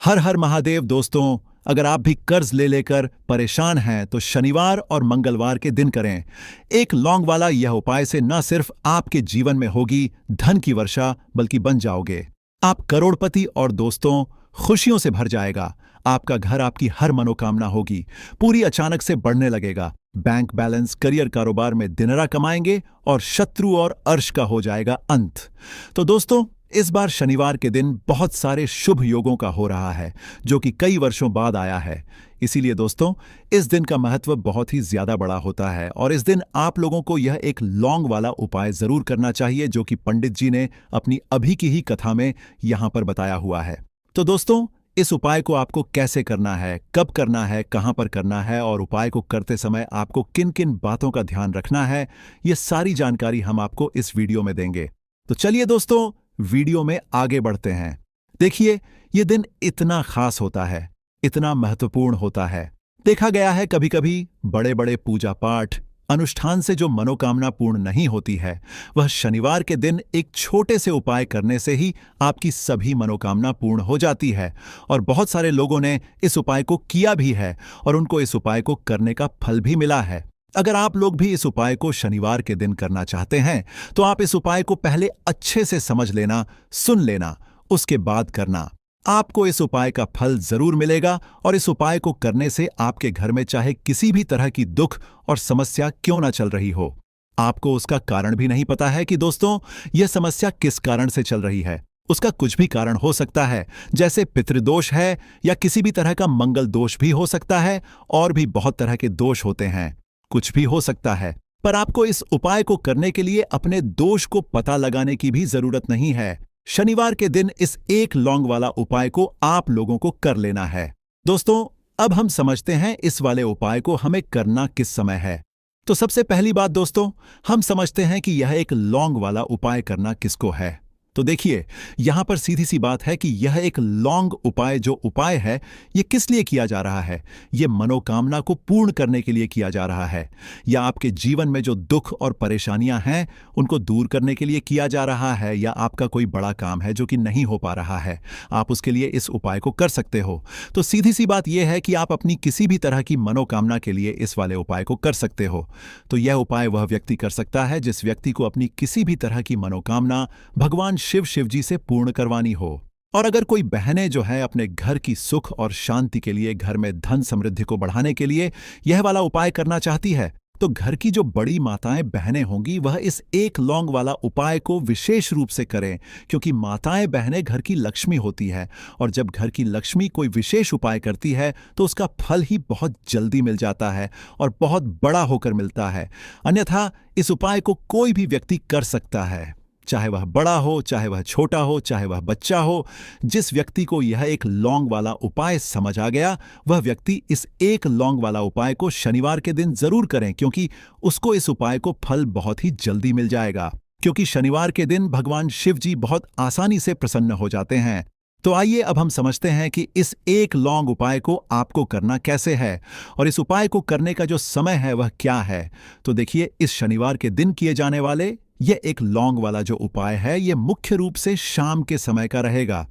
हर हर महादेव दोस्तों। अगर आप भी कर्ज ले लेकर परेशान हैं तो शनिवार और मंगलवार के दिन करें। एक लौंग वाला यह उपाय से न सिर्फ आपके जीवन में होगी धन की वर्षा, बल्कि बन जाओगे आप करोड़पति और दोस्तों खुशियों से भर जाएगा। आपका घर आपकी हर मनोकामना होगी पूरी अचानक से बढ़ने लगेगा। बैंक बैलेंस, करियर, कारोबार में दिनरा कमाएंगे और शत्रु और अर्श का हो जाएगा अंत। तो दोस्तों, इस बार शनिवार के दिन बहुत सारे शुभ योगों का हो रहा है जो कि कई वर्षों बाद आया है। इसीलिए दोस्तों, इस दिन का महत्व बहुत ही ज्यादा बड़ा होता है और इस दिन आप लोगों को यह एक लौंग वाला उपाय जरूर करना चाहिए जो कि पंडित जी ने अपनी अभी की ही कथा में यहां पर बताया हुआ है। तो दोस्तों, इस उपाय को आपको कैसे करना है, कब करना है, कहां पर करना है और उपाय को करते समय आपको किन किन बातों का ध्यान रखना है, ये सारी जानकारी हम आपको इस वीडियो में देंगे। तो चलिए दोस्तों, वीडियो में आगे बढ़ते हैं। देखिए, ये दिन इतना खास होता है, इतना महत्वपूर्ण होता है। देखा गया है कभी कभी बड़े बड़े पूजा पाठ अनुष्ठान से जो मनोकामना पूर्ण नहीं होती है, वह शनिवार के दिन एक छोटे से उपाय करने से ही आपकी सभी मनोकामना पूर्ण हो जाती है। और बहुत सारे लोगों ने इस उपाय को किया भी है और उनको इस उपाय को करने का फल भी मिला है। अगर आप लोग भी इस उपाय को शनिवार के दिन करना चाहते हैं तो आप इस उपाय को पहले अच्छे से समझ लेना, सुन लेना, उसके बाद करना। आपको इस उपाय का फल जरूर मिलेगा और इस उपाय को करने से आपके घर में चाहे किसी भी तरह की दुख और समस्या क्यों ना चल रही हो, आपको उसका कारण भी नहीं पता है कि दोस्तों यह समस्या किस कारण से चल रही है। उसका कुछ भी कारण हो सकता है, जैसे पितृदोष है या किसी भी तरह का मंगल दोष भी हो सकता है, और भी बहुत तरह के दोष होते हैं। कुछ भी हो सकता है, पर आपको इस उपाय को करने के लिए अपने दोष को पता लगाने की भी जरूरत नहीं है। शनिवार के दिन इस एक लौंग वाला उपाय को आप लोगों को कर लेना है। दोस्तों, अब हम समझते हैं इस वाले उपाय को हमें करना किस समय है। तो सबसे पहली बात दोस्तों, हम समझते हैं कि यह एक लौंग वाला उपाय करना किसको है। तो देखिए, यहां पर सीधी सी बात है कि यह एक लौंग उपाय जो उपाय है, यह किस लिए किया जा रहा है। यह मनोकामना को पूर्ण करने के लिए किया जा रहा है, या आपके जीवन में जो दुख और परेशानियां हैं उनको दूर करने के लिए किया जा रहा है, या आपका कोई बड़ा काम है जो कि नहीं हो पा रहा है, आप उसके लिए इस उपाय को कर सकते हो। तो सीधी सी बात यह है कि आप अपनी किसी भी तरह की मनोकामना के लिए इस वाले उपाय को कर सकते हो। तो यह उपाय वह व्यक्ति कर सकता है जिस व्यक्ति को अपनी किसी भी तरह की मनोकामना भगवान शिव जी से पूर्ण करवानी हो। और अगर कोई बहनें जो है अपने घर की सुख और शांति के लिए, घर में धन समृद्धि को बढ़ाने के लिए यह वाला उपाय करना चाहती है, तो घर की जो बड़ी माताएं बहनें होंगी वह इस एक लौंग वाला उपाय को विशेष रूप से करें, क्योंकि माताएं बहनें घर की लक्ष्मी होती है और जब घर की लक्ष्मी कोई विशेष उपाय करती है तो उसका फल ही बहुत जल्दी मिल जाता है और बहुत बड़ा होकर मिलता है। अन्यथा इस उपाय को कोई भी व्यक्ति कर सकता है, चाहे वह बड़ा हो, चाहे वह छोटा हो, चाहे वह बच्चा हो। जिस व्यक्ति को यह एक लौंग वाला उपाय समझ आ गया, वह व्यक्ति इस एक लौंग वाला उपाय को शनिवार के दिन जरूर करें, क्योंकि उसको इस उपाय को फल बहुत ही जल्दी मिल जाएगा। क्योंकि शनिवार के दिन भगवान शिव जी बहुत आसानी से प्रसन्न हो जाते हैं। तो आइए अब हम समझते हैं कि इस एक लौंग उपाय को आपको करना कैसे है और इस उपाय को करने का जो समय है वह क्या है। तो देखिए, इस शनिवार के दिन किए जाने वाले यह एक लौंग वाला जो उपाय है, यह मुख्य रूप से शाम के समय का रहेगा,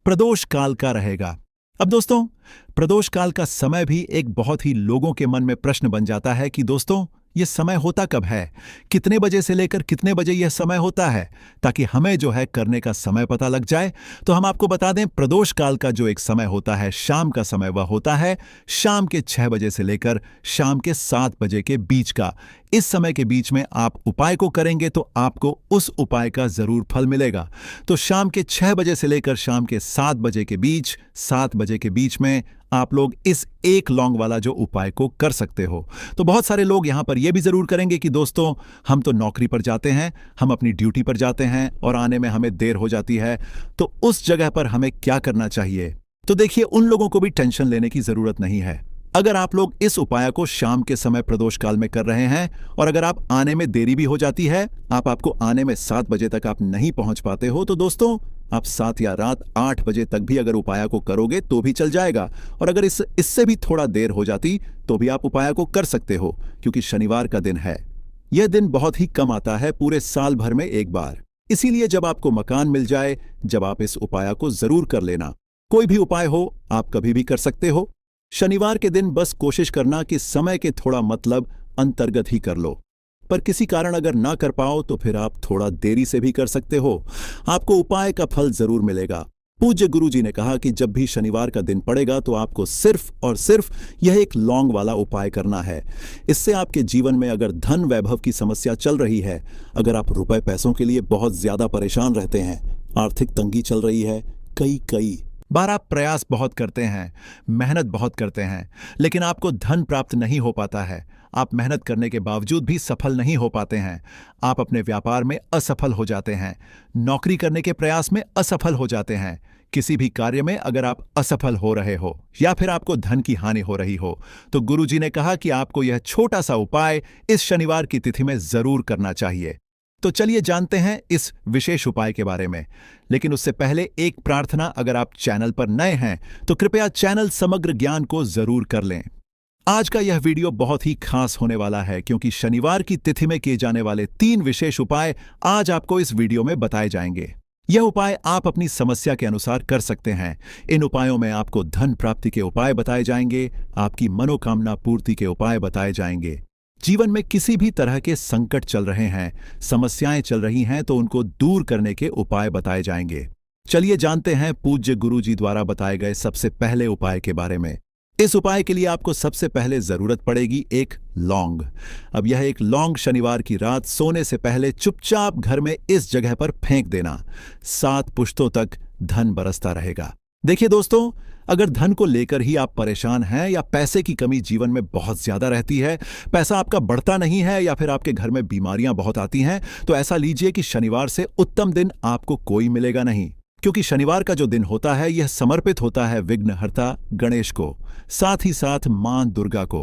प्रदोष काल का रहेगा। अब दोस्तों, प्रदोष काल का समय भी एक बहुत ही लोगों के मन में प्रश्न बन जाता है कि दोस्तों यह समय होता कब है, कितने बजे से लेकर कितने बजे यह समय होता है, ताकि हमें जो है करने का समय पता लग जाए। तो हम आपको बता दें, प्रदोष काल का जो एक समय होता है, शाम का समय, वह होता है शाम के 6 बजे से लेकर शाम के 7 बजे के बीच का। इस समय के बीच में आप उपाय को करेंगे तो आपको उस उपाय का जरूर फल मिलेगा। तो शाम के 6 बजे से लेकर शाम के 7 बजे के बीच, 7 बजे के बीच में आप लोग इस एक लौंग वाला जो उपाय को कर सकते हो। तो बहुत सारे लोग यहां पर यह भी जरूर करेंगे कि दोस्तों हम तो नौकरी पर जाते हैं, हम अपनी ड्यूटी पर जाते हैं और आने में हमें देर हो जाती है, तो उस जगह पर हमें क्या करना चाहिए। तो देखिए, उन लोगों को भी टेंशन लेने की जरूरत नहीं है। अगर आप लोग इस उपाय को शाम के समय प्रदोष काल में कर रहे हैं और अगर आप आने में देरी भी हो जाती है, आपको आने में 7 बजे तक आप नहीं पहुंच पाते हो, तो दोस्तों आप 7 या रात 8 बजे तक भी अगर उपाय को करोगे तो भी चल जाएगा। और अगर इससे भी थोड़ा देर हो जाती तो भी आप उपाय को कर सकते हो, क्योंकि शनिवार का दिन है। यह दिन बहुत ही कम आता है, पूरे साल भर में एक बार। इसीलिए जब आपको मकान मिल जाए, जब आप इस उपाय को जरूर कर लेना। कोई भी उपाय हो, आप कभी भी कर सकते हो। शनिवार के दिन बस कोशिश करना कि समय के थोड़ा मतलब अंतर्गत ही कर लो। पर किसी कारण अगर ना कर पाओ तो फिर आप थोड़ा देरी से भी कर सकते हो। आपको उपाय का फल जरूर मिलेगा। पूज्य गुरु जी ने कहा कि जब भी शनिवार का दिन पड़ेगा तो आपको सिर्फ और सिर्फ यह एक लौंग वाला उपाय करना है। इससे आपके जीवन में अगर धन वैभव की समस्या चल रही है, अगर आप रुपए पैसों के लिए बहुत ज्यादा परेशान रहते हैं, आर्थिक तंगी चल रही है, कई बार आप प्रयास बहुत करते हैं, मेहनत बहुत करते हैं, लेकिन आपको धन प्राप्त नहीं हो पाता है। आप मेहनत करने के बावजूद भी सफल नहीं हो पाते हैं। आप अपने व्यापार में असफल हो जाते हैं, नौकरी करने के प्रयास में असफल हो जाते हैं। किसी भी कार्य में अगर आप असफल हो रहे हो या फिर आपको धन की हानि हो रही हो, तो गुरुजी ने कहा कि आपको यह छोटा सा उपाय इस शनिवार की तिथि में जरूर करना चाहिए। तो चलिए जानते हैं इस विशेष उपाय के बारे में। लेकिन उससे पहले एक प्रार्थना, अगर आप चैनल पर नए हैं तो कृपया चैनल समग्र ज्ञान को जरूर कर लें। आज का यह वीडियो बहुत ही खास होने वाला है, क्योंकि शनिवार की तिथि में किए जाने वाले 3 विशेष उपाय आज आपको इस वीडियो में बताए जाएंगे। यह उपाय आप अपनी समस्या के अनुसार कर सकते हैं। इन उपायों में आपको धन प्राप्ति के उपाय बताए जाएंगे, आपकी मनोकामना पूर्ति के उपाय बताए जाएंगे। जीवन में किसी भी तरह के संकट चल रहे हैं, समस्याएं चल रही हैं, तो उनको दूर करने के उपाय बताए जाएंगे। चलिए जानते हैं पूज्य गुरु जी द्वारा बताए गए सबसे पहले उपाय के बारे में। इस उपाय के लिए आपको सबसे पहले जरूरत पड़ेगी एक लौंग। अब यह एक लौंग शनिवार की रात सोने से पहले चुपचाप घर में इस जगह पर फेंक देना। 7 पुश्तों तक धन बरसता रहेगा। देखिए दोस्तों, अगर धन को लेकर ही आप परेशान हैं या पैसे की कमी जीवन में बहुत ज्यादा रहती है, पैसा आपका बढ़ता नहीं है या फिर आपके घर में बीमारियां बहुत आती हैं, तो ऐसा लीजिए कि शनिवार से उत्तम दिन आपको कोई मिलेगा नहीं। क्योंकि शनिवार का जो दिन होता है यह समर्पित होता है विघ्नहर्ता गणेश को, साथ ही साथ मां दुर्गा को।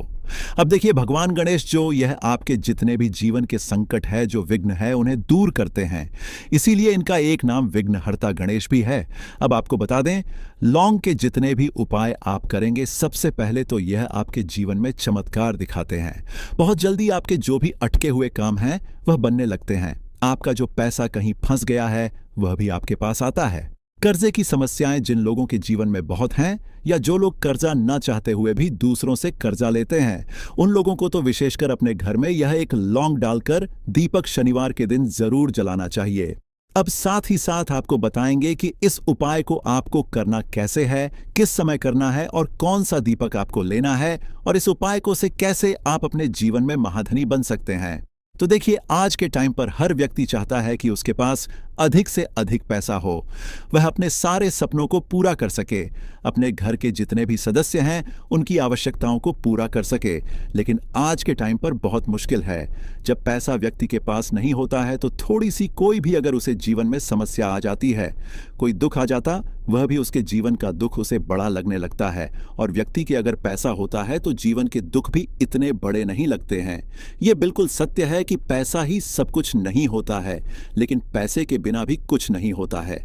अब देखिए, भगवान गणेश जो यह आपके जितने भी जीवन के संकट है, जो विघ्न है, उन्हें दूर करते हैं। इसीलिए इनका एक नाम विघ्नहर्ता गणेश भी है। अब आपको बता दें, लौंग के जितने भी उपाय आप करेंगे, सबसे पहले तो यह आपके जीवन में चमत्कार दिखाते हैं। बहुत जल्दी आपके जो भी अटके हुए काम हैं वह बनने लगते हैं। आपका जो पैसा कहीं फंस गया है वह भी आपके पास आता है। कर्जे की समस्याएं जिन लोगों के जीवन में बहुत हैं, या जो लोग कर्जा न चाहते हुए भी दूसरों से कर्जा लेते हैं, उन लोगों को तो विशेषकर अपने घर में यह एक लौंग डालकर दीपक शनिवार के दिन जरूर जलाना चाहिए। अब साथ ही साथ आपको बताएंगे कि इस उपाय को आपको करना कैसे है, किस समय करना है और कौन सा दीपक आपको लेना है, और इस उपाय को से कैसे आप अपने जीवन में महाधनी बन सकते हैं। तो देखिए, आज के टाइम पर हर व्यक्ति चाहता है कि उसके पास अधिक से अधिक पैसा हो, वह अपने सारे सपनों को पूरा कर सके, अपने घर के जितने भी सदस्य हैं उनकी आवश्यकताओं को पूरा कर सके। लेकिन आज के टाइम पर बहुत मुश्किल है। जब पैसा व्यक्ति के पास नहीं होता है तो थोड़ी सी कोई भी अगर उसे जीवन में समस्या आ जाती है, कोई दुख आ जाता, वह भी उसके जीवन का दुख उसे बड़ा लगने लगता है। और व्यक्ति के अगर पैसा होता है तो जीवन के दुख भी इतने बड़े नहीं लगते हैं। यह बिल्कुल सत्य है कि पैसा ही सब कुछ नहीं होता है, लेकिन पैसे के बिना भी कुछ नहीं होता है।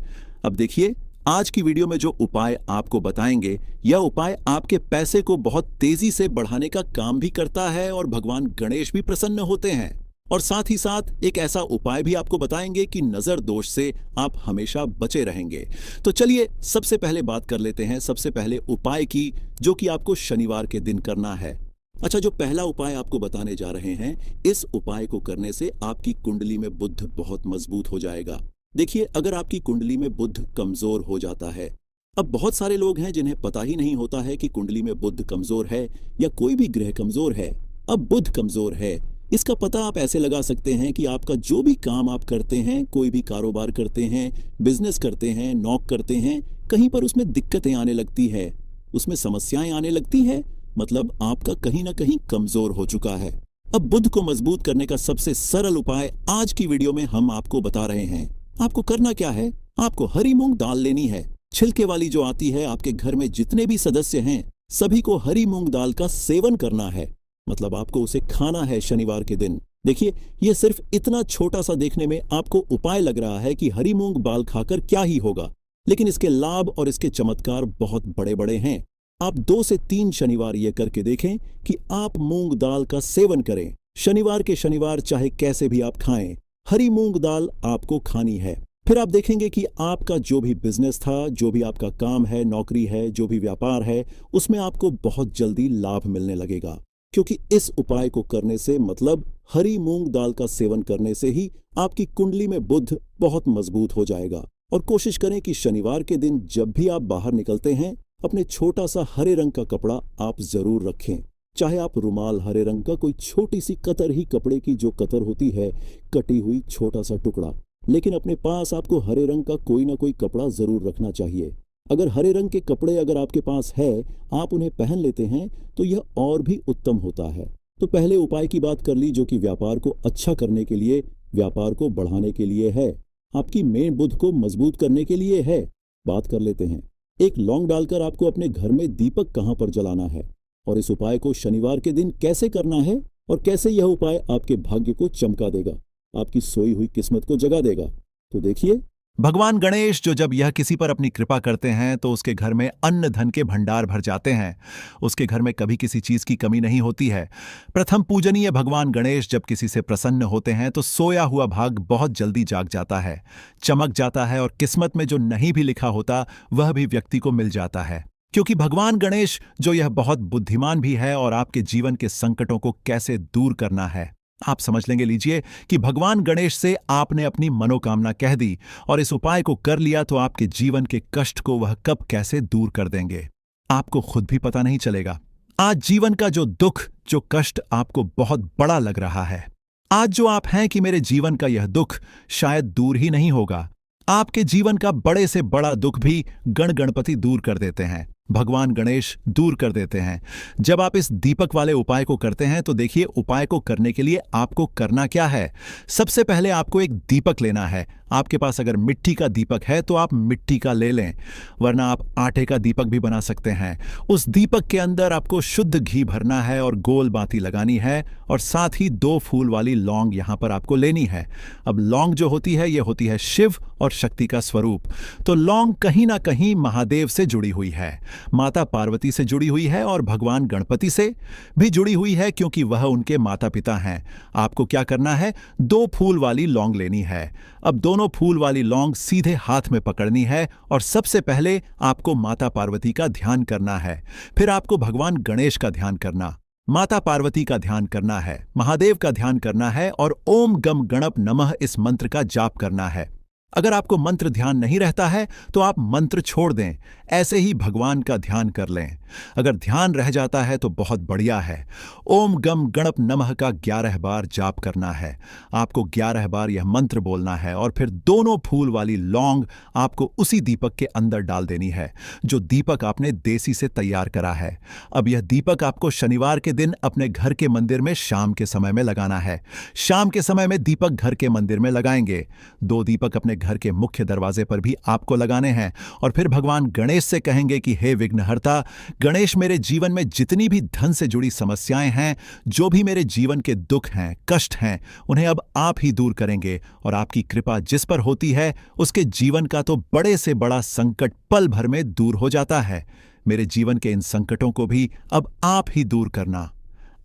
अब देखिए, आज की वीडियो में जो उपाय आपको बताएंगे, यह उपाय आपके पैसे को बहुत तेजी से बढ़ाने का काम भी करता है और भगवान गणेश भी प्रसन्न होते हैं। और साथ ही साथ एक ऐसा उपाय भी आपको बताएंगे कि नजर दोष से आप हमेशा बचे रहेंगे। तो चलिए सबसे पहले बात कर लेते हैं सबसे पहले उपाय की, जो कि आपको शनिवार के दिन करना है। अच्छा, जो पहला उपाय आपको बताने जा रहे हैं, इस उपाय को करने से आपकी कुंडली में बुध बहुत मजबूत हो जाएगा। देखिए, अगर आपकी कुंडली में बुध कमजोर हो जाता है, अब बहुत सारे लोग हैं जिन्हें पता ही नहीं होता है कि कुंडली में बुध कमजोर है या कोई भी ग्रह कमजोर है। अब बुध कमजोर है, इसका पता आप ऐसे लगा सकते हैं कि आपका जो भी काम आप करते हैं, कोई भी कारोबार करते हैं, बिजनेस करते हैं, नौक करते हैं, कहीं पर उसमें दिक्कतें आने लगती है, उसमें समस्याएं आने लगती है, मतलब आपका कहीं ना कहीं कमजोर हो चुका है। अब बुध को मजबूत करने का सबसे सरल उपाय आज की वीडियो में हम आपको बता रहे हैं। आपको करना क्या है, आपको हरी मूंग दाल लेनी है, छिलके वाली जो आती है। आपके घर में जितने भी सदस्य हैं सभी को हरी मूंग दाल का सेवन करना है, मतलब आपको उसे खाना है शनिवार के दिन। देखिए, यह सिर्फ इतना छोटा सा देखने में आपको उपाय लग रहा है कि हरी मूंग दाल खाकर क्या ही होगा, लेकिन इसके लाभ और इसके चमत्कार बहुत बड़े बड़े हैं। आप 2 से 3 शनिवार ये करके देखें कि आप मूंग दाल का सेवन करें। शनिवार के शनिवार चाहे कैसे भी आप खाएं, हरी मूंग दाल आपको खानी है। फिर आप देखेंगे कि आपका जो भी बिजनेस था, जो भी आपका काम है, नौकरी है, जो भी व्यापार है, उसमें आपको बहुत जल्दी लाभ मिलने लगेगा। क्योंकि इस उपाय को करने से मतलब हरी मूंग दाल का सेवन करने से ही आपकी कुंडली में बुध बहुत मजबूत हो जाएगा। और कोशिश करें कि शनिवार के दिन जब भी आप बाहर निकलते हैं, अपने छोटा सा हरे रंग का कपड़ा आप जरूर रखें। चाहे आप रुमाल हरे रंग का कोई छोटी सी कतर ही कपड़े की जो कतर होती है, कटी हुई छोटा सा टुकड़ा, लेकिन अपने पास आपको हरे रंग का कोई ना कोई कपड़ा जरूर रखना चाहिए। अगर हरे रंग के कपड़े अगर आपके पास है, आप उन्हें पहन लेते हैं तो यह और भी उत्तम होता है। तो पहले उपाय की बात कर ली, जो कि व्यापार को अच्छा करने के लिए, व्यापार को बढ़ाने के लिए है, आपकी मेन बुध को मजबूत करने के लिए है। बात कर लेते हैं, एक लौंग डालकर आपको अपने घर में दीपक कहां पर जलाना है और इस उपाय को शनिवार के दिन कैसे करना है और कैसे यह उपाय आपके भाग्य को चमका देगा, आपकी सोई हुई किस्मत को जगा देगा। तो देखिए, भगवान गणेश जो जब यह किसी पर अपनी कृपा करते हैं तो उसके घर में अन्न धन के भंडार भर जाते हैं। उसके घर में कभी किसी चीज की कमी नहीं होती है। प्रथम पूजनीय भगवान गणेश जब किसी से प्रसन्न होते हैं तो सोया हुआ भाग बहुत जल्दी जाग जाता है, चमक जाता है और किस्मत में जो नहीं भी लिखा होता वह भी व्यक्ति को मिल जाता है। क्योंकि भगवान गणेश जो यह बहुत बुद्धिमान भी है और आपके जीवन के संकटों को कैसे दूर करना है आप समझ लेंगे। लीजिए कि भगवान गणेश से आपने अपनी मनोकामना कह दी और इस उपाय को कर लिया तो आपके जीवन के कष्ट को वह कब कैसे दूर कर देंगे आपको खुद भी पता नहीं चलेगा। आज जीवन का जो दुख, जो कष्ट आपको बहुत बड़ा लग रहा है, आज जो आप हैं कि मेरे जीवन का यह दुख शायद दूर ही नहीं होगा, आपके जीवन का बड़े से बड़ा दुख भी गणपति दूर कर देते हैं, भगवान गणेश दूर कर देते हैं। जब आप इस दीपक वाले उपाय को करते हैं तो देखिए, उपाय को करने के लिए आपको करना क्या है। सबसे पहले आपको एक दीपक लेना है। आपके पास अगर मिट्टी का दीपक है तो आप मिट्टी का ले लें, वरना आप आटे का दीपक भी बना सकते हैं। उस दीपक के अंदर आपको शुद्ध घी भरना है और गोल बाती लगानी है और साथ ही 2 फूल वाली लौंग यहां पर आपको लेनी है। अब लौंग जो होती है यह होती है शिव और शक्ति का स्वरूप। तो लौंग कहीं ना कहीं महादेव से जुड़ी हुई है, माता पार्वती से जुड़ी हुई है और भगवान गणपति से भी जुड़ी हुई है, क्योंकि वह उनके माता पिता हैं। आपको क्या करना है, 2 फूल वाली लौंग लेनी है। अब दोनों फूल वाली लौंग सीधे हाथ में पकड़नी है और सबसे पहले आपको माता पार्वती का ध्यान करना है, फिर आपको भगवान गणेश का ध्यान करना, माता पार्वती का ध्यान करना है, महादेव का ध्यान करना है और ओम गम गणप नमः इस मंत्र का जाप करना है। अगर आपको मंत्र ध्यान नहीं रहता है तो आप मंत्र छोड़ दें, ऐसे ही भगवान का ध्यान कर लें। अगर ध्यान रह जाता है तो बहुत बढ़िया है। ओम गम गणप नमः का 11 बार जाप करना है। आपको 11 बार यह मंत्र बोलना है और फिर दोनों फूल वाली लौंग आपको उसी दीपक के अंदर डाल देनी है, जो दीपक आपने देसी से तैयार करा है। अब यह दीपक आपको शनिवार के दिन अपने घर के मंदिर में शाम के समय में लगाना है। शाम के समय में दीपक घर के मंदिर में लगाएंगे। 2 दीपक अपने घर के मुख्य दरवाजे पर भी आपको लगाने हैं और फिर भगवान गणेश से कहेंगे कि हे विघ्नहर्ता गणेश, मेरे जीवन में जितनी भी धन से जुड़ी समस्याएं हैं, जो भी मेरे जीवन के दुख हैं, कष्ट हैं, उन्हें अब आप ही दूर करेंगे और आपकी कृपा जिस पर होती है उसके जीवन का तो बड़े से बड़ा संकट पल भर में दूर हो जाता है। मेरे जीवन के इन संकटों को भी अब आप ही दूर करना।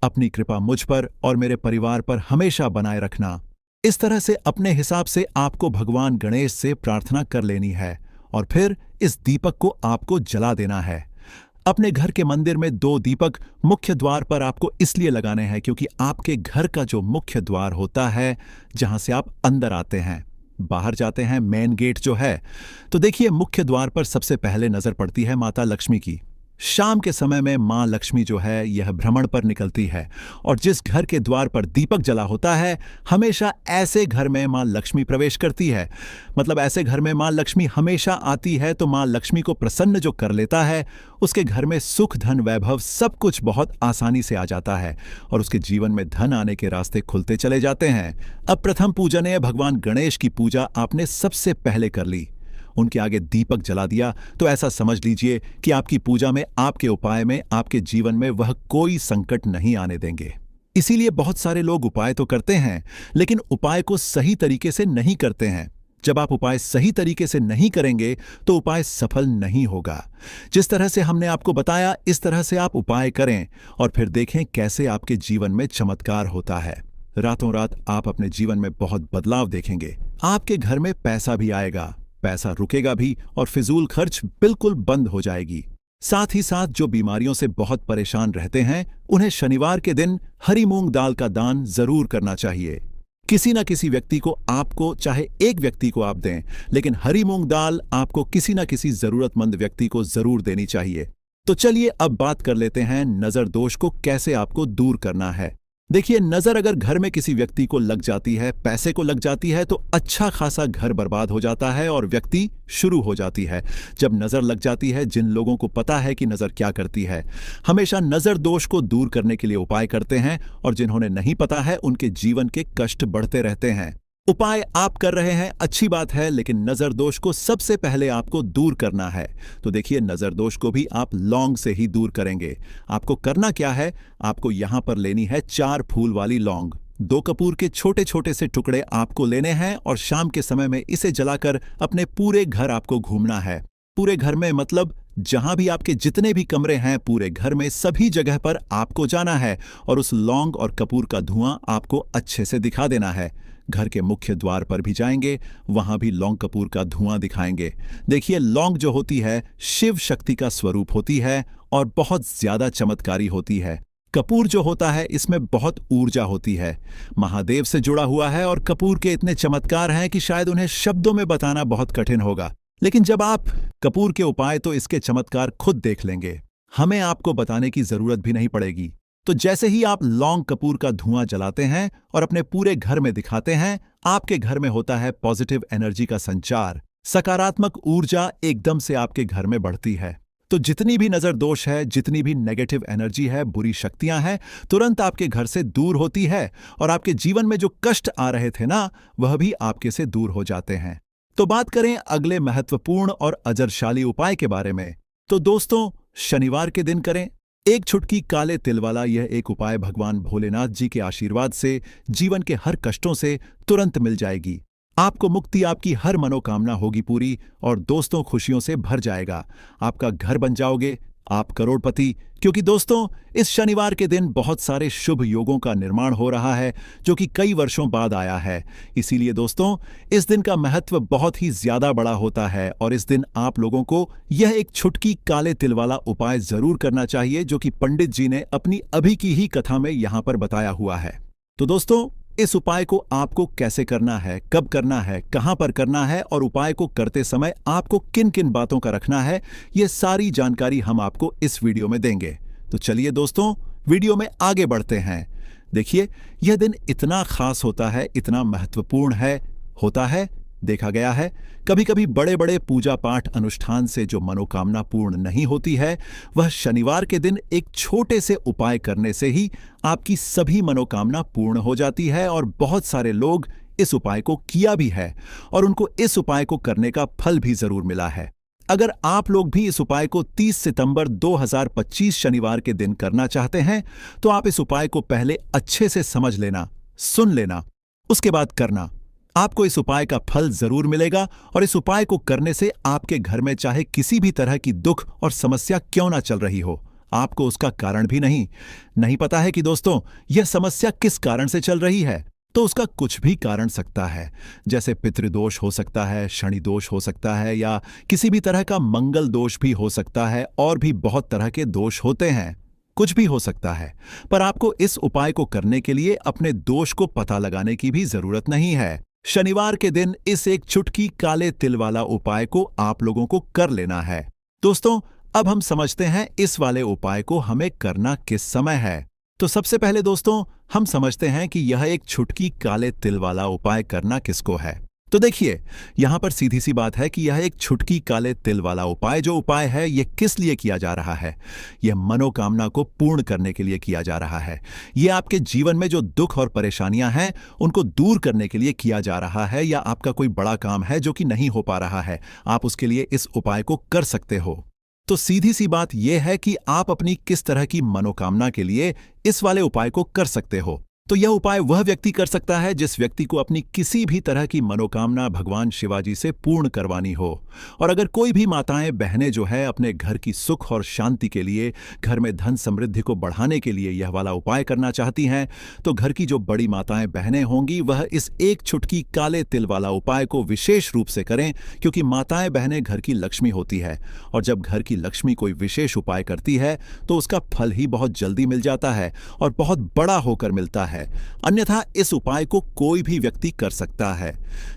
अपनी कृपा मुझ पर और मेरे परिवार पर हमेशा बनाए रखना। इस तरह से अपने हिसाब से आपको भगवान गणेश से प्रार्थना कर लेनी है और फिर इस दीपक को आपको जला देना है। अपने घर के मंदिर में 2 दीपक मुख्य द्वार पर आपको इसलिए लगाने हैं क्योंकि आपके घर का जो मुख्य द्वार होता है, जहां से आप अंदर आते हैं, बाहर जाते हैं, मेन गेट जो है, तो देखिए मुख्य द्वार पर सबसे पहले नजर पड़ती है माता लक्ष्मी की। शाम के समय में मां लक्ष्मी जो है यह भ्रमण पर निकलती है और जिस घर के द्वार पर दीपक जला होता है, हमेशा ऐसे घर में मां लक्ष्मी प्रवेश करती है। मतलब ऐसे घर में मां लक्ष्मी हमेशा आती है। तो मां लक्ष्मी को प्रसन्न जो कर लेता है, उसके घर में सुख धन वैभव सब कुछ बहुत आसानी से आ जाता है और उसके जीवन में धन आने के रास्ते खुलते चले जाते हैं। अब प्रथम पूजनीय भगवान गणेश की पूजा आपने सबसे पहले कर ली, उनके आगे दीपक जला दिया, तो ऐसा समझ लीजिए कि आपकी पूजा में, आपके उपाय में, आपके जीवन में वह कोई संकट नहीं आने देंगे। इसीलिए बहुत सारे लोग उपाय तो करते हैं, लेकिन उपाय को सही तरीके से नहीं करते हैं। जब आप उपाय सही तरीके से नहीं करेंगे तो उपाय सफल नहीं होगा। जिस तरह से हमने आपको बताया, इस तरह से आप उपाय करें और फिर देखें कैसे आपके जीवन में चमत्कार होता है। रातों रात आप अपने जीवन में बहुत बदलाव देखेंगे। आपके घर में पैसा भी आएगा, पैसा रुकेगा भी और फिजूल खर्च बिल्कुल बंद हो जाएगी। साथ ही साथ जो बीमारियों से बहुत परेशान रहते हैं उन्हें शनिवार के दिन हरी मूंग दाल का दान जरूर करना चाहिए। किसी न किसी व्यक्ति को आपको, चाहे एक व्यक्ति को आप दें, लेकिन हरी मूंग दाल आपको किसी न किसी जरूरतमंद व्यक्ति को जरूर देनी चाहिए। तो चलिए अब बात कर लेते हैं नजर दोष को कैसे आपको दूर करना है। देखिए, नजर अगर घर में किसी व्यक्ति को लग जाती है, पैसे को लग जाती है, तो अच्छा खासा घर बर्बाद हो जाता है और व्यक्ति शुरू हो जाती है। जब नजर लग जाती है, जिन लोगों को पता है कि नजर क्या करती है, हमेशा नजर दोष को दूर करने के लिए उपाय करते हैं, और जिन्होंने नहीं पता है उनके जीवन के कष्ट बढ़ते रहते हैं। उपाय आप कर रहे हैं, अच्छी बात है, लेकिन नजर दोष को सबसे पहले आपको दूर करना है। तो देखिए, नजर दोष को भी आप लौंग से ही दूर करेंगे। आपको करना क्या है, आपको यहां पर लेनी है 4 फूल वाली लौंग। 2 कपूर के छोटे छोटे से टुकड़े आपको लेने हैं और शाम के समय में इसे जलाकर अपने पूरे घर आपको घूमना है। पूरे घर में मतलब जहां भी आपके जितने भी कमरे हैं, पूरे घर में सभी जगह पर आपको जाना है और उस लौंग और कपूर का धुआं आपको अच्छे से दिखा देना है। घर के मुख्य द्वार पर भी जाएंगे, वहां भी लौंग कपूर का धुआं दिखाएंगे। देखिए, लौंग जो होती है शिव शक्ति का स्वरूप होती है और बहुत ज्यादा चमत्कारी होती है। कपूर जो होता है इसमें बहुत ऊर्जा होती है, महादेव से जुड़ा हुआ है और कपूर के इतने चमत्कार हैं कि शायद उन्हें शब्दों में बताना बहुत कठिन होगा। लेकिन जब आप कपूर के उपाय तो इसके चमत्कार खुद देख लेंगे, हमें आपको बताने की जरूरत भी नहीं पड़ेगी। तो जैसे ही आप लौंग कपूर का धुआं जलाते हैं और अपने पूरे घर में दिखाते हैं, आपके घर में होता है पॉजिटिव एनर्जी का संचार, सकारात्मक ऊर्जा एकदम से आपके घर में बढ़ती है। तो जितनी भी नजर दोष है, जितनी भी नेगेटिव एनर्जी है, बुरी शक्तियां हैं, तुरंत आपके घर से दूर होती है और आपके जीवन में जो कष्ट आ रहे थे ना, वह भी आपके से दूर हो जाते हैं। तो बात करें अगले महत्वपूर्ण और अजरशाली उपाय के बारे में। तो दोस्तों, शनिवार के दिन करें। एक चुटकी काले तिल वाला यह एक उपाय भगवान भोलेनाथ जी के आशीर्वाद से जीवन के हर कष्टों से तुरंत मिल जाएगी। आपको मुक्ति, आपकी हर मनोकामना होगी पूरी और दोस्तों खुशियों से भर जाएगा। आपका घर बन जाओगे, आप करोड़पति। क्योंकि दोस्तों, इस शनिवार के दिन बहुत सारे शुभ योगों का निर्माण हो रहा है जो कि कई वर्षों बाद आया है। इसीलिए दोस्तों, इस दिन का महत्व बहुत ही ज्यादा बड़ा होता है और इस दिन आप लोगों को यह एक चुटकी काले तिल वाला उपाय जरूर करना चाहिए, जो कि पंडित जी ने अपनी अभी की ही कथा में यहां पर बताया हुआ है। तो दोस्तों, इस उपाय को आपको कैसे करना है, कब करना है, कहां पर करना है और उपाय को करते समय आपको किन किन बातों का रखना है, ये सारी जानकारी हम आपको इस वीडियो में देंगे। तो चलिए दोस्तों, वीडियो में आगे बढ़ते हैं। देखिए, यह दिन इतना खास होता है, इतना महत्वपूर्ण होता है। देखा गया है कभी कभी बड़े बड़े पूजा पाठ अनुष्ठान से जो मनोकामना पूर्ण नहीं होती है, वह शनिवार के दिन एक छोटे से उपाय करने से ही आपकी सभी मनोकामना पूर्ण हो जाती है। और बहुत सारे लोग इस उपाय को किया भी है और उनको इस उपाय को करने का फल भी जरूर मिला है। अगर आप लोग भी इस उपाय को 30 सितंबर 2025 शनिवार के दिन करना चाहते हैं, तो आप इस उपाय को पहले अच्छे से समझ लेना, सुन लेना, उसके बाद करना। आपको इस उपाय का फल जरूर मिलेगा और इस उपाय को करने से आपके घर में चाहे किसी भी तरह की दुख और समस्या क्यों ना चल रही हो, आपको उसका कारण भी नहीं पता है कि दोस्तों यह समस्या किस कारण से चल रही है, तो उसका कुछ भी कारण सकता है। जैसे पितृदोष हो सकता है, शनि दोष हो सकता है, या किसी भी तरह का मंगल दोष भी हो सकता है, और भी बहुत तरह के दोष होते हैं, कुछ भी हो सकता है। पर आपको इस उपाय को करने के लिए अपने दोष को पता लगाने की भी जरूरत नहीं है। शनिवार के दिन इस एक चुटकी काले तिल वाला उपाय को आप लोगों को कर लेना है। दोस्तों, अब हम समझते हैं इस वाले उपाय को हमें करना किस समय है। तो सबसे पहले दोस्तों, हम समझते हैं कि यह एक चुटकी काले तिल वाला उपाय करना किसको है। तो देखिए, यहां पर सीधी सी बात है कि यह एक चुटकी काले तिल वाला उपाय जो उपाय है, यह किस लिए किया जा रहा है। यह मनोकामना को पूर्ण करने के लिए किया जा रहा है। यह आपके जीवन में जो दुख और परेशानियां हैं उनको दूर करने के लिए किया जा रहा है, या आपका कोई बड़ा काम है जो कि नहीं हो पा रहा है, आप उसके लिए इस उपाय को कर सकते हो। तो सीधी सी बात यह है कि आप अपनी किस तरह की मनोकामना के लिए इस वाले उपाय को कर सकते हो। तो यह उपाय वह व्यक्ति कर सकता है जिस व्यक्ति को अपनी किसी भी तरह की मनोकामना भगवान शिवाजी से पूर्ण करवानी हो। और अगर कोई भी माताएं बहनें जो है अपने घर की सुख और शांति के लिए, घर में धन समृद्धि को बढ़ाने के लिए यह वाला उपाय करना चाहती हैं, तो घर की जो बड़ी माताएं बहनें होंगी वह इस एक चुटकी काले तिल वाला उपाय को विशेष रूप से करें, क्योंकि माताएं बहनें घर की लक्ष्मी होती है और जब घर की लक्ष्मी कोई विशेष उपाय करती है तो उसका फल ही बहुत जल्दी मिल जाता है और बहुत बड़ा होकर मिलता है। अन्यथा इस उपाय को कोई भी व्यक्ति कर सकता है,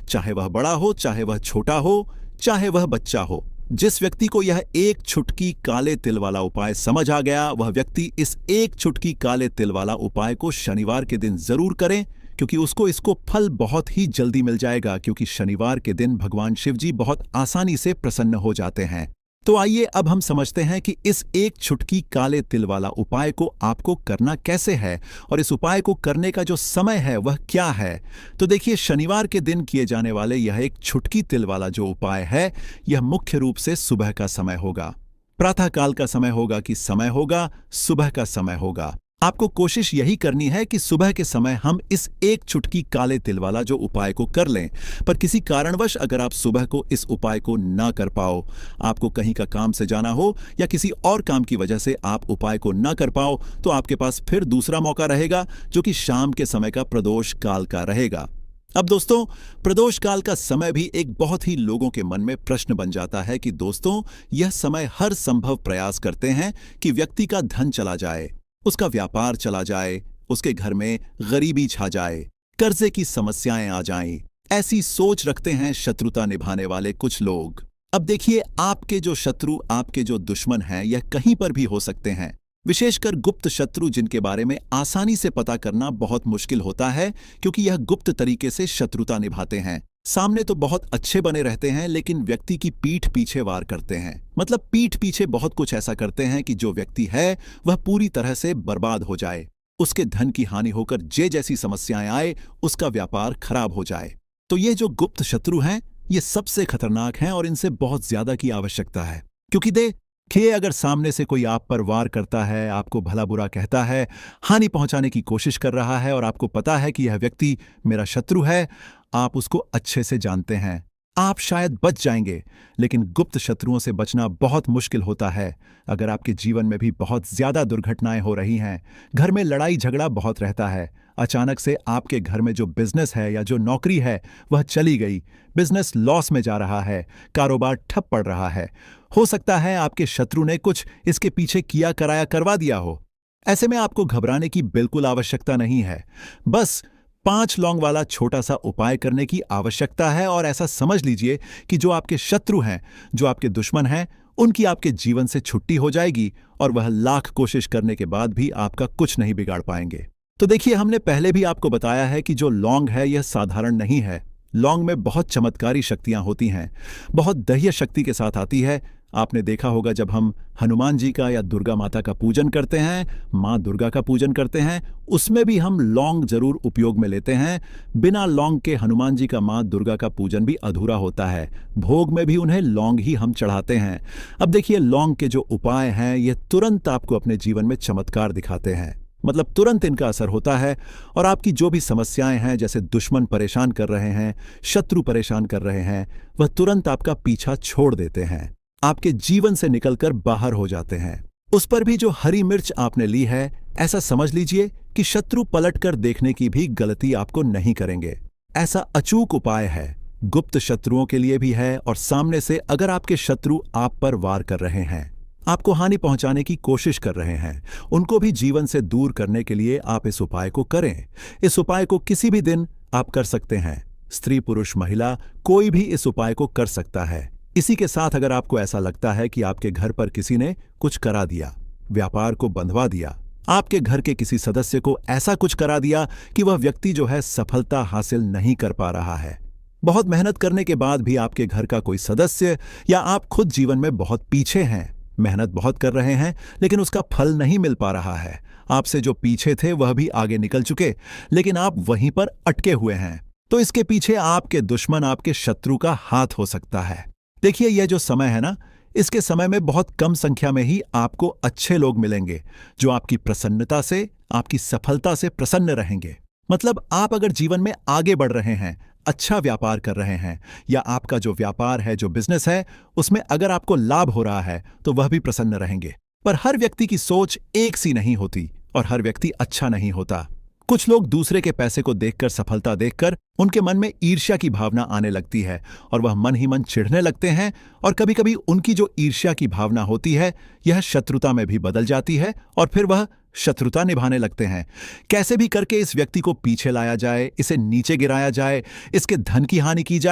चाहे वह बड़ा हो, चाहे वह छोटा हो, चाहे वह बच्चा हो। जिस व्यक्ति को यह एक चुटकी काले तिल वाला उपाय समझ आ गया, वह व्यक्ति इस एक चुटकी काले तिल वाला उपाय को शनिवार के दिन जरूर करें, क्योंकि उसको इसको फल बहुत ही जल्दी मिल जाएगा, क्योंकि शनिवार के दिन भगवान शिव जी बहुत आसानी से प्रसन्न हो जाते हैं। तो आइए अब हम समझते हैं कि इस एक चुटकी काले तिल वाला उपाय को आपको करना कैसे है और इस उपाय को करने का जो समय है वह क्या है। तो देखिए, शनिवार के दिन किए जाने वाले यह एक चुटकी तिल वाला जो उपाय है, यह मुख्य रूप से सुबह का समय होगा, प्रातःकाल का समय होगा कि समय होगा, सुबह का समय होगा। आपको कोशिश यही करनी है कि सुबह के समय हम इस एक चुटकी काले तिल वाला जो उपाय को कर लें। पर किसी कारणवश अगर आप सुबह को इस उपाय को ना कर पाओ, आपको कहीं का काम से जाना हो या किसी और काम की वजह से आप उपाय को ना कर पाओ, तो आपके पास फिर दूसरा मौका रहेगा, जो कि शाम के समय का प्रदोष काल का रहेगा। अब दोस्तों, प्रदोष काल का समय भी एक बहुत ही लोगों के मन में प्रश्न बन जाता है कि दोस्तों, यह समय हर संभव प्रयास करते हैं कि व्यक्ति का धन चला जाए, उसका व्यापार चला जाए, उसके घर में गरीबी छा जाए, कर्जे की समस्याएं आ जाएं। ऐसी सोच रखते हैं शत्रुता निभाने वाले कुछ लोग। अब देखिए, आपके जो शत्रु, आपके जो दुश्मन हैं, यह कहीं पर भी हो सकते हैं, विशेषकर गुप्त शत्रु, जिनके बारे में आसानी से पता करना बहुत मुश्किल होता है, क्योंकि यह गुप्त तरीके से शत्रुता निभाते हैं। सामने तो बहुत अच्छे बने रहते हैं, लेकिन व्यक्ति की पीठ पीछे वार करते हैं। मतलब पीठ पीछे बहुत कुछ ऐसा करते हैं कि जो व्यक्ति है वह पूरी तरह से बर्बाद हो जाए, उसके धन की हानि होकर जे जैसी समस्याएं आए, उसका व्यापार खराब हो जाए। तो ये जो गुप्त शत्रु हैं, ये सबसे खतरनाक हैं और इनसे बहुत ज्यादा की आवश्यकता है। क्योंकि देखिए, अगर सामने से कोई आप पर वार करता है, आपको भला बुरा कहता है, हानि पहुंचाने की कोशिश कर रहा है और आपको पता है कि यह व्यक्ति मेरा शत्रु है, आप उसको अच्छे से जानते हैं, आप शायद बच जाएंगे, लेकिन गुप्त शत्रुओं से बचना बहुत मुश्किल होता है। अगर आपके जीवन में भी बहुत ज्यादा दुर्घटनाएं हो रही हैं, घर में लड़ाई झगड़ा बहुत रहता है, अचानक से आपके घर में जो बिजनेस है या जो नौकरी है वह चली गई, बिजनेस लॉस में जा रहा है, कारोबार ठप पड़ रहा है, हो सकता है आपके शत्रु ने कुछ इसके पीछे किया कराया करवा दिया हो। ऐसे में आपको घबराने की बिल्कुल आवश्यकता नहीं है। बस 5 लौंग वाला छोटा सा उपाय करने की आवश्यकता है और ऐसा समझ लीजिए कि जो आपके शत्रु हैं, जो आपके दुश्मन हैं, उनकी आपके जीवन से छुट्टी हो जाएगी और वह लाख कोशिश करने के बाद भी आपका कुछ नहीं बिगाड़ पाएंगे। तो देखिए, हमने पहले भी आपको बताया है कि जो लौंग है यह साधारण नहीं है। लौंग में बहुत चमत्कारी शक्तियां होती हैं, बहुत दह्य शक्ति के साथ आती है। आपने देखा होगा, जब हम हनुमान जी का या दुर्गा माता का पूजन करते हैं, माँ दुर्गा का पूजन करते हैं, उसमें भी हम लौंग जरूर उपयोग में लेते हैं। बिना लौंग के हनुमान जी का, माँ दुर्गा का पूजन भी अधूरा होता है। भोग में भी उन्हें लौंग ही हम चढ़ाते हैं। अब देखिए, लौंग के जो उपाय हैं, ये तुरंत आपको अपने जीवन में चमत्कार दिखाते हैं। मतलब तुरंत इनका असर होता है और आपकी जो भी समस्याएं हैं, जैसे दुश्मन परेशान कर रहे हैं, शत्रु परेशान कर रहे हैं, वह तुरंत आपका पीछा छोड़ देते हैं, आपके जीवन से निकलकर बाहर हो जाते हैं। उस पर भी जो हरी मिर्च आपने ली है, ऐसा समझ लीजिए कि शत्रु पलटकर देखने की भी गलती आपको नहीं करेंगे। ऐसा अचूक उपाय है, गुप्त शत्रुओं के लिए भी है और सामने से अगर आपके शत्रु आप पर वार कर रहे हैं, आपको हानि पहुंचाने की कोशिश कर रहे हैं, उनको भी जीवन से दूर करने के लिए आप इस उपाय को करें। इस उपाय को किसी भी दिन आप कर सकते हैं। स्त्री, पुरुष, महिला, कोई भी इस उपाय को कर सकता है। इसी के साथ अगर आपको ऐसा लगता है कि आपके घर पर किसी ने कुछ करा दिया, व्यापार को बंधवा दिया, आपके घर के किसी सदस्य को ऐसा कुछ करा दिया कि वह व्यक्ति जो है सफलता हासिल नहीं कर पा रहा है, बहुत मेहनत करने के बाद भी आपके घर का कोई सदस्य या आप खुद जीवन में बहुत पीछे हैं, मेहनत बहुत कर रहे हैं लेकिन उसका फल नहीं मिल पा रहा है, आपसे जो पीछे थे वह भी आगे निकल चुके, लेकिन आप वहीं पर अटके हुए हैं, तो इसके पीछे आपके दुश्मन, आपके शत्रु का हाथ हो सकता है। देखिए, यह जो समय है ना, इसके समय में बहुत कम संख्या में ही आपको अच्छे लोग मिलेंगे जो आपकी प्रसन्नता से, आपकी सफलता से प्रसन्न रहेंगे। मतलब आप अगर जीवन में आगे बढ़ रहे हैं, अच्छा व्यापार कर रहे हैं, या आपका जो व्यापार है, जो बिजनेस है, उसमें अगर आपको लाभ हो रहा है तो वह भी प्रसन्न रहेंगे। पर हर व्यक्ति की सोच एक सी नहीं होती और हर व्यक्ति अच्छा नहीं होता। कुछ लोग दूसरे के पैसे को देखकर, सफलता देखकर उनके मन में ईर्ष्या की भावना आने लगती है और वह मन ही मन चिढ़ने लगते हैं, और कभी कभी उनकी जो ईर्ष्या की भावना होती है यह शत्रुता में भी बदल जाती है और फिर वह शत्रुता निभाने लगते हैं। कैसे भी करके इस व्यक्ति को पीछे लाया जाए, इसे नीचे गिराया जाए, इसके धन की हानि की जाए,